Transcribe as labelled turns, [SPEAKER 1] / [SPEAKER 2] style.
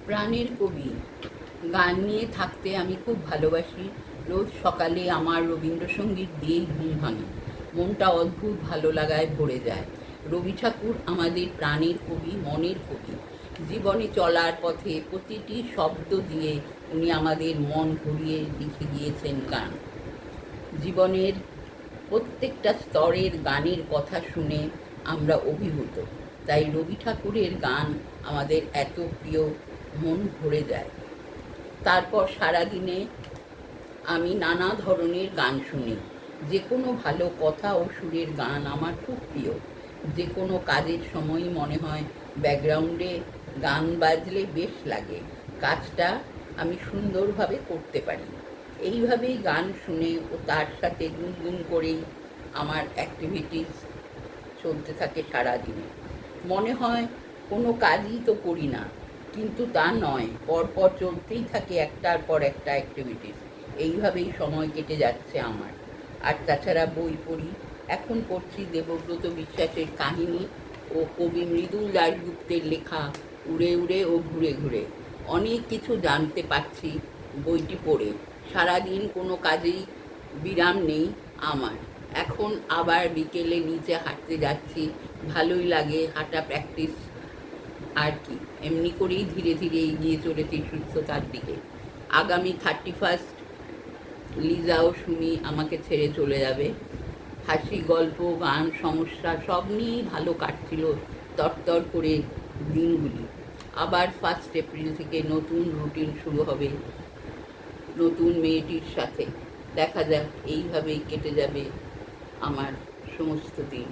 [SPEAKER 1] প্রাণের কবি গান নিয়ে থাকতে আমি খুব ভালোবাসি। রোজ সকালে আমার রবীন্দ্রসঙ্গীত দিয়েই ঘুম ভাঙে। মনটা অদ্ভুত ভালো লাগায় ভরে যায়। রবি ঠাকুর আমাদের প্রাণের কবি, মনের কবি। জীবনে চলার পথে প্রতিটি শব্দ দিয়ে উনি আমাদের মন ভরিয়ে লিখে গিয়েছেন গান। জীবনের প্রত্যেকটা স্তরের গানের কথা শুনে আমরা অভিভূত। তাই রবি ঠাকুরের গান আমাদের এত প্রিয়, মন ভরে যায়। তারপর সারাদিনে আমি নানা ধরনের গান শুনি। যে কোনো ভালো কথা ও সুরের গান আমার খুব প্রিয়। যে কোনো কাজের সময়ই মনে হয় ব্যাকগ্রাউন্ডে গান বাজলে বেশ লাগে, কাজটা আমি সুন্দরভাবে করতে পারি। এইভাবেই গান শুনে ও তার সাথে গুনগুন করেই আমার অ্যাক্টিভিটিস চলতে থাকে সারাদিনে। মনে হয় কোনো কাজই তো করি না, কিন্তু তা নয়, পরপর চলতেই থাকে একটার পর একটা অ্যাক্টিভিটিস। এইভাবেই সময় কেটে যাচ্ছে আমার। আর তাছাড়া বই পড়ি। এখন পড়ছি দেবব্রত বিশ্বাসের কাহিনী ও কবি মৃদুল দাশগুপ্তের লেখা উড়ে উড়ে ও ঘুরে ঘুরে। অনেক কিছু জানতে পারছি বইটি পড়ে। সারাদিন কোনো কাজেই বিরাম নেই আমার। এখন আবার বিকেলে নিচে হাঁটতে যাচ্ছি, ভালোই লাগে হাঁটা প্র্যাকটিস। আর কি, এমনি করেই ধীরে ধীরে এগিয়ে চলেছি সুস্থতার দিকে। আগামী 31 লিজা ও সুমি আমাকে ছেড়ে চলে যাবে। হাসি, গল্প, গান, সমস্যা সব নিয়েই ভালো কাটছিল তরতর করে দিনগুলি। আবার 1 এপ্রিল থেকে নতুন রুটিন শুরু হবে নতুন মেয়েটির সাথে। দেখা যাক, এইভাবেই কেটে যাবে আমার সমস্ত দিন।